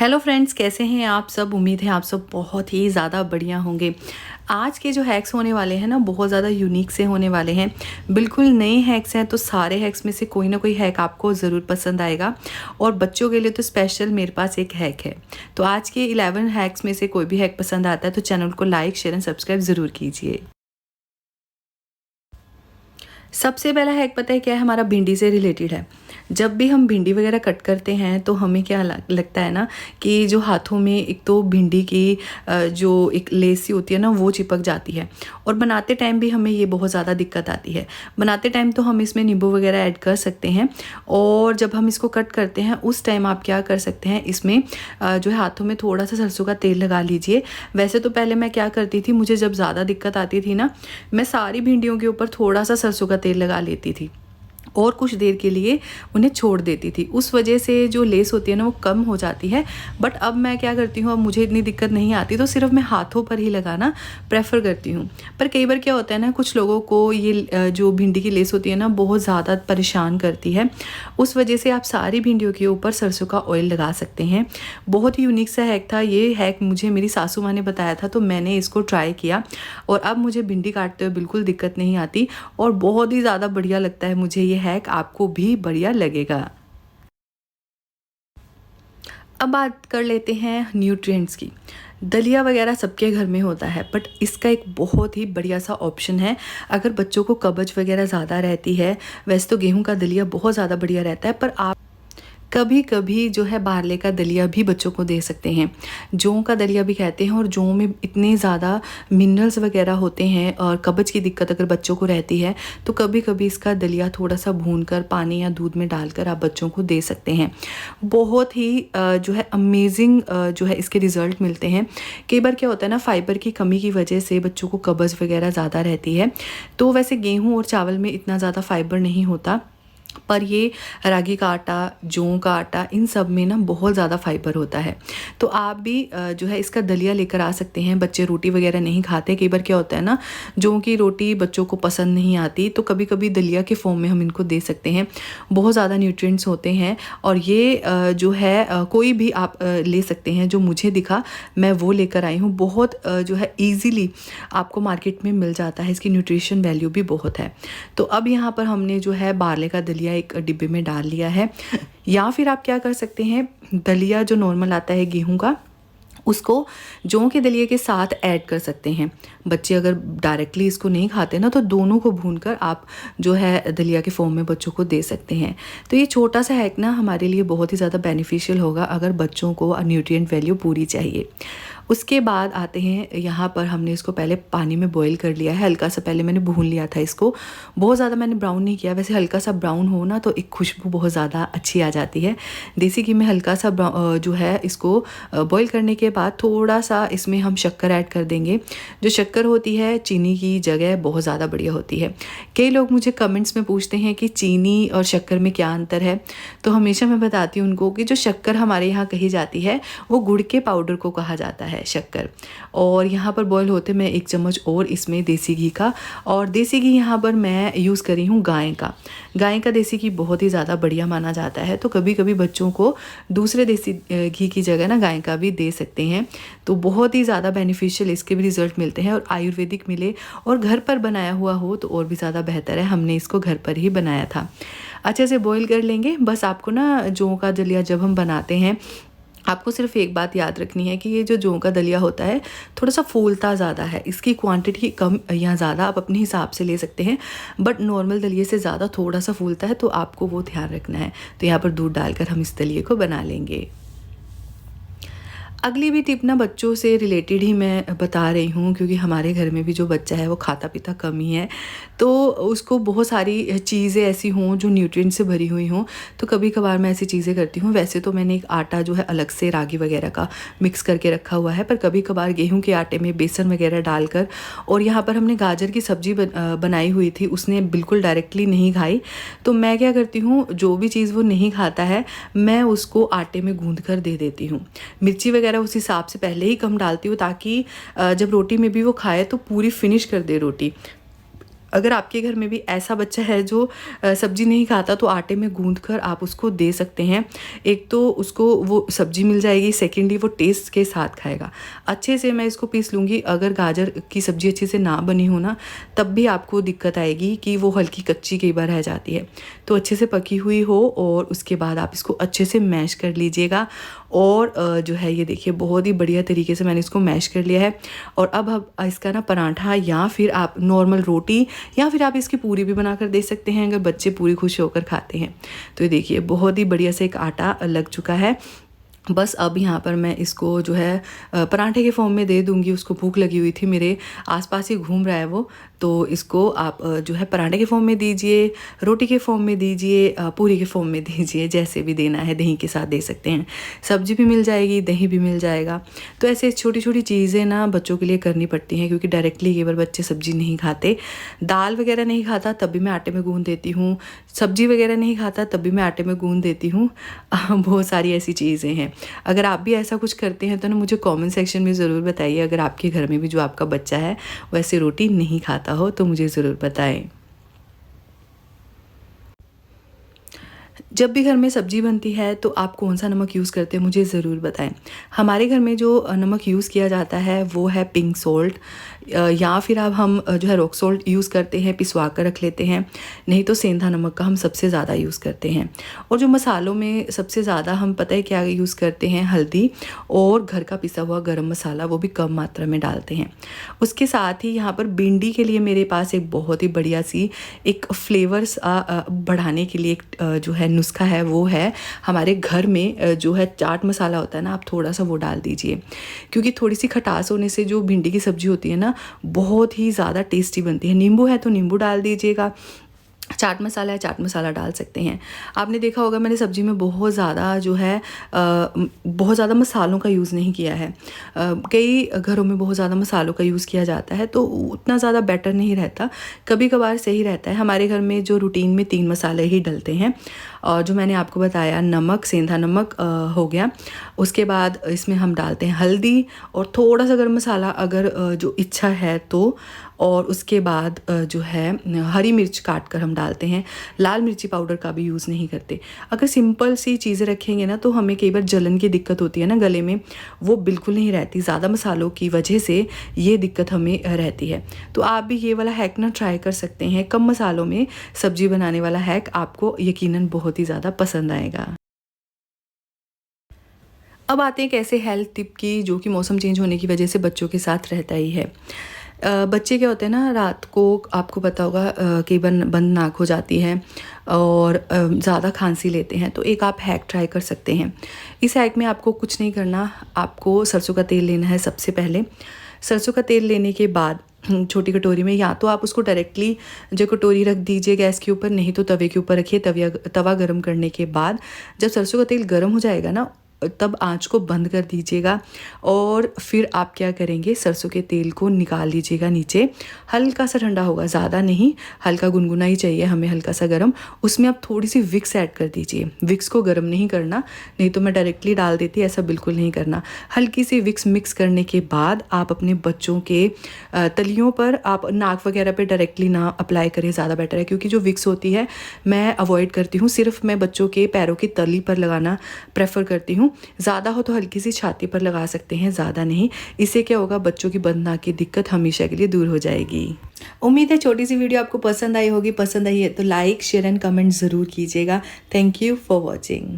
Hello friends, कैसे हैं आप सब। उम्मीद है आप सब बहुत ही ज़्यादा बढ़िया होंगे। आज के जो हैक्स होने वाले हैं ना, बहुत ज़्यादा यूनिक से होने वाले हैं। बिल्कुल नए हैक्स हैं, तो सारे हैक्स में से कोई ना कोई हैक आपको ज़रूर पसंद आएगा। और बच्चों के लिए तो स्पेशल मेरे पास एक हैक है। तो आज के 11 हैक्स में से कोई भी हैक पसंद आता है तो चैनल को लाइक, शेयर एंड सब्सक्राइब ज़रूर कीजिए। सबसे पहला हैक पता है क्या है, हमारा भिंडी से रिलेटेड है। जब भी हम भिंडी वगैरह कट करते हैं तो हमें क्या लगता है ना कि जो हाथों में एक तो भिंडी की जो एक लेस सी होती है ना, वो चिपक जाती है। और बनाते टाइम भी हमें ये बहुत ज़्यादा दिक्कत आती है। बनाते टाइम तो हम इसमें नींबू वगैरह ऐड कर सकते हैं। और जब हम इसको कट करते हैं उस टाइम आप क्या कर सकते हैं, इसमें जो है हाथों में थोड़ा सा सरसों का तेल लगा लीजिए। वैसे तो पहले मैं क्या करती थी, मुझे जब ज़्यादा दिक्कत आती थी ना, मैं सारी भिंडियों के ऊपर थोड़ा सा सरसों का तेल लगा लेती थी और कुछ देर के लिए उन्हें छोड़ देती थी। उस वजह से जो लेस होती है ना, वो कम हो जाती है। बट अब मैं क्या करती हूँ, अब मुझे इतनी दिक्कत नहीं आती, तो सिर्फ मैं हाथों पर ही लगाना प्रेफर करती हूँ। पर कई बार क्या होता है ना, कुछ लोगों को ये जो भिंडी की लेस होती है ना, बहुत ज़्यादा परेशान करती है। उस वजह से आप सारी भिंडियों के ऊपर सरसों का ऑयल लगा सकते हैं। बहुत ही यूनिक सा हैक था ये। हैक मुझे मेरी सासू माँ ने बताया था, तो मैंने इसको ट्राई किया और अब मुझे भिंडी काटते हुए बिल्कुल दिक्कत नहीं आती और बहुत ही ज़्यादा बढ़िया लगता है मुझे ये हैक। आपको भी बढ़िया लगेगा। अब बात कर लेते हैं न्यूट्रिएंट्स की। दलिया वगैरह सबके घर में होता है, बट इसका एक बहुत ही बढ़िया सा ऑप्शन है अगर बच्चों को कब्ज वगैरह ज़्यादा रहती है। वैसे तो गेहूं का दलिया बहुत ज़्यादा बढ़िया रहता है, पर आप कभी कभी जो है बारले का दलिया भी बच्चों को दे सकते हैं। जौ का दलिया भी कहते हैं, और जौ में इतने ज़्यादा मिनरल्स वगैरह होते हैं। और कब्ज की दिक्कत अगर बच्चों को रहती है तो कभी कभी इसका दलिया थोड़ा सा भूनकर पानी या दूध में डालकर आप बच्चों को दे सकते हैं। बहुत ही जो है अमेजिंग जो है इसके रिज़ल्ट मिलते हैं। कई बार क्या होता है ना, फाइबर की कमी की वजह से बच्चों को कब्ज वगैरह ज़्यादा रहती है। तो वैसे गेहूँ और चावल में इतना ज़्यादा फाइबर नहीं होता, पर ये रागी का आटा, जौ का आटा, इन सब में ना बहुत ज़्यादा फाइबर होता है। तो आप भी जो है इसका दलिया लेकर आ सकते हैं। बच्चे रोटी वगैरह नहीं खाते, कई बार क्या होता है ना, जौ की रोटी बच्चों को पसंद नहीं आती, तो कभी कभी दलिया के फॉर्म में हम इनको दे सकते हैं। बहुत ज़्यादा न्यूट्रिएंट्स होते हैं। और ये जो है कोई भी आप ले सकते हैं। जो मुझे दिखा मैं वो लेकर आई हूँ। बहुत जो है ईजीली आपको मार्केट में मिल जाता है। इसकी न्यूट्रिशन वैल्यू भी बहुत है। तो अब यहाँ पर हमने जो है बारले का दलिया एक डिब्बे में डाल लिया है। या फिर आप क्या कर सकते हैं, दलिया जो नॉर्मल आता है गेहूं का, उसको जौ के दलिए के साथ ऐड कर सकते हैं। बच्चे अगर डायरेक्टली इसको नहीं खाते ना, तो दोनों को भूनकर आप जो है दलिया के फॉर्म में बच्चों को दे सकते हैं। तो ये छोटा सा हैक ना हमारे लिए बहुत ही ज़्यादा बेनिफिशियल होगा अगर बच्चों को न्यूट्रिएंट वैल्यू पूरी चाहिए। उसके बाद आते हैं, यहाँ पर हमने इसको पहले पानी में बॉईल कर लिया है। हल्का सा पहले मैंने भून लिया था इसको, बहुत ज़्यादा मैंने ब्राउन नहीं किया। वैसे हल्का सा ब्राउन हो ना तो एक खुशबू बहुत ज़्यादा अच्छी आ जाती है। देसी घी में हल्का सा जो है इसको बॉईल करने के बाद थोड़ा सा इसमें हम शक्कर ऐड कर देंगे। जो शक्कर होती है चीनी की जगह बहुत ज़्यादा बढ़िया होती है। कई लोग मुझे कमेंट्स में पूछते हैं कि चीनी और शक्कर में क्या अंतर है, तो हमेशा मैं बताती हूँ उनको कि जो शक्कर हमारे यहाँ कही जाती है वो गुड़ के पाउडर को कहा जाता है शक्कर। और यहाँ पर बॉईल होते मैं 1 चम्मच और इसमें देसी घी का, और देसी घी यहाँ पर मैं यूज़ करी हूँ गाय का। गाय का देसी घी बहुत ही ज़्यादा बढ़िया माना जाता है। तो कभी कभी बच्चों को दूसरे देसी घी की जगह ना गाय का भी दे सकते हैं। तो बहुत ही ज़्यादा बेनिफिशियल इसके भी रिज़ल्ट मिलते हैं। और आयुर्वेदिक मिले और घर पर बनाया हुआ हो तो और भी ज़्यादा बेहतर है। हमने इसको घर पर ही बनाया था। अच्छे से बॉईल कर लेंगे। बस आपको ना जौ का दलिया जब हम बनाते हैं, आपको सिर्फ एक बात याद रखनी है कि ये जो जौ का दलिया होता है थोड़ा सा फूलता ज़्यादा है। इसकी क्वांटिटी कम या ज़्यादा आप अपने हिसाब से ले सकते हैं, बट नॉर्मल दलिए से ज़्यादा थोड़ा सा फूलता है, तो आपको वो ध्यान रखना है। तो यहाँ पर दूध डालकर हम इस दलिए को बना लेंगे। अगली भी टिप ना बच्चों से रिलेटेड ही मैं बता रही हूँ, क्योंकि हमारे घर में भी जो बच्चा है वो खाता पीता कम ही है। तो उसको बहुत सारी चीज़ें ऐसी हों जो न्यूट्रिएंट से भरी हुई हों, तो कभी कभार मैं ऐसी चीज़ें करती हूँ। वैसे तो मैंने एक आटा जो है अलग से रागी वगैरह का मिक्स करके रखा हुआ है, पर कभी कभार गेहूँ के आटे में बेसन वगैरह डालकर, और यहाँ पर हमने गाजर की सब्ज़ी बनाई हुई थी, उसने बिल्कुल डायरेक्टली नहीं खाई। तो मैं क्या करती हूँ, जो भी चीज़ वो नहीं खाता है मैं उसको आटे में गूँध कर दे देती हूँ। मिर्ची वगैरह उस हिसाब से पहले ही कम डालती हूँ, ताकि जब रोटी में भी वो खाए तो पूरी फिनिश कर दे रोटी। अगर आपके घर में भी ऐसा बच्चा है जो सब्जी नहीं खाता, तो आटे में गूंद कर आप उसको दे सकते हैं। एक तो उसको वो सब्जी मिल जाएगी, सेकेंडली वो टेस्ट के साथ खाएगा। अच्छे से मैं इसको पीस लूँगी। अगर गाजर की सब्ज़ी अच्छे से ना बनी हो ना, तब भी आपको दिक्कत आएगी कि वो हल्की कच्ची कई बार रह जाती है। तो अच्छे से पकी हुई हो और उसके बाद आप इसको अच्छे से मैश कर लीजिएगा। और जो है ये देखिए बहुत ही बढ़िया तरीके से मैंने इसको मैश कर लिया है। और अब इसका ना पराठा या फिर आप नॉर्मल रोटी या फिर आप इसकी पूरी भी बना कर दे सकते हैं, अगर बच्चे पूरी खुश होकर खाते हैं। तो ये देखिए बहुत ही बढ़िया से एक आटा लग चुका है। बस अब यहाँ पर मैं इसको जो है पराठे के फॉर्म में दे दूँगी। उसको भूख लगी हुई थी, मेरे आसपास ही घूम रहा है वो, तो इसको आप जो है पराठे के फॉर्म में दीजिए, रोटी के फॉर्म में दीजिए, पूरी के फॉर्म में दीजिए, जैसे भी देना है। दही के साथ दे सकते हैं, सब्जी भी मिल जाएगी, दही भी मिल जाएगा। तो ऐसे छोटी छोटी चीज़ें ना बच्चों के लिए करनी पड़ती हैं, क्योंकि डायरेक्टली कई बार बच्चे सब्जी नहीं खाते। दाल वगैरह नहीं खाता तब भी मैं आटे में गूँध देती हूँ, सब्जी वगैरह नहीं खाता तब भी मैं आटे में गूँध देती हूँ। बहुत सारी ऐसी चीज़ें हैं। अगर आप भी ऐसा कुछ करते हैं तो ना मुझे कमेंट सेक्शन में ज़रूर बताइए। अगर आपके घर में भी जो आपका बच्चा है वैसे रोटी नहीं खाता हो तो मुझे ज़रूर बताएं। जब भी घर में सब्ज़ी बनती है तो आप कौन सा नमक यूज़ करते हैं मुझे ज़रूर बताएं। हमारे घर में जो नमक यूज़ किया जाता है वो है पिंक सॉल्ट, या फिर अब हम जो है रॉक सॉल्ट यूज़ करते हैं, पिसवा कर रख लेते हैं। नहीं तो सेंधा नमक का हम सबसे ज़्यादा यूज़ करते हैं। और जो मसालों में सबसे ज़्यादा हम पता है क्या यूज़ करते हैं, हल्दी और घर का पिसा हुआ गरम मसाला, वो भी कम मात्रा में डालते हैं। उसके साथ ही यहाँ पर भिंडी के लिए मेरे पास एक बहुत ही बढ़िया सी एक फ्लेवर्स बढ़ाने के लिए एक जो है नुस्खा है, वो है हमारे घर में जो है चाट मसाला होता है ना, आप थोड़ा सा वो डाल दीजिए। क्योंकि थोड़ी सी खटास होने से जो भिंडी की सब्ज़ी होती है ना, बहुत ही ज़्यादा टेस्टी बनती है। नींबू है तो नींबू डाल दीजिएगा, चाट मसाला है चाट मसाला डाल सकते हैं। आपने देखा होगा मैंने सब्ज़ी में बहुत ज़्यादा जो है बहुत ज़्यादा मसालों का यूज़ नहीं किया है। कई घरों में बहुत ज़्यादा मसालों का यूज़ किया जाता है तो उतना ज़्यादा बेटर नहीं रहता, कभी कभार सही रहता है। हमारे घर में जो रूटीन में 3 मसाले ही डलते हैं, और जो मैंने आपको बताया नमक, सेंधा नमक हो गया। उसके बाद इसमें हम डालते हैं हल्दी और थोड़ा सा गरम मसाला अगर जो इच्छा है तो। और उसके बाद जो है हरी मिर्च काट कर हम डालते हैं। लाल मिर्ची पाउडर का भी यूज़ नहीं करते। अगर सिंपल सी चीज़ें रखेंगे ना तो हमें कई बार जलन की दिक्कत होती है ना गले में, वो बिल्कुल नहीं रहती। ज़्यादा मसालों की वजह से ये दिक्कत हमें रहती है। तो आप भी ये वाला हैक ना ट्राई कर सकते हैं। कम मसालों में सब्जी बनाने वाला हैक आपको यकीनन बहुत ही ज़्यादा पसंद आएगा। अब आते हैं कैसे हेल्थ टिप की, जो कि मौसम चेंज होने की वजह से बच्चों के साथ रहता ही है। बच्चे क्या होते हैं ना, रात को आपको पता होगा कई बार बंद नाक हो जाती है और ज़्यादा खांसी लेते हैं। तो एक आप हैक ट्राई कर सकते हैं। इस हैक में आपको कुछ नहीं करना, आपको सरसों का तेल लेना है। सबसे पहले सरसों का तेल लेने के बाद छोटी कटोरी में, या तो आप उसको डायरेक्टली जो कटोरी रख दीजिए गैस के ऊपर, नहीं तो तवे के ऊपर रखिए। तवा गरम करने के बाद जब सरसों का तेल गरम हो जाएगा ना, तब आंच को बंद कर दीजिएगा। और फिर आप क्या करेंगे, सरसों के तेल को निकाल लीजिएगा नीचे। हल्का सा ठंडा होगा, ज़्यादा नहीं, हल्का गुनगुना ही चाहिए हमें, हल्का सा गरम। उसमें आप थोड़ी सी विक्स ऐड कर दीजिए। विक्स को गरम नहीं करना, नहीं तो मैं डायरेक्टली डाल देती, ऐसा बिल्कुल नहीं करना। हल्की सी विक्स मिक्स करने के बाद आप अपने बच्चों के तलियों पर, आप नाक वगैरह पे डायरेक्टली ना अप्लाई करें, ज़्यादा बेटर है। क्योंकि जो विक्स होती है मैं अवॉइड करती हूँ, सिर्फ मैं बच्चों के पैरों की तली पर लगाना प्रेफर करती हूँ। ज़्यादा हो तो हल्की सी छाती पर लगा सकते हैं, ज़्यादा नहीं। इससे क्या होगा, बच्चों की बंद नाक की दिक्कत हमेशा के लिए दूर हो जाएगी। उम्मीद है छोटी सी वीडियो आपको पसंद आई होगी। पसंद आई है तो लाइक, शेयर एंड कमेंट ज़रूर कीजिएगा। Thank you for watching.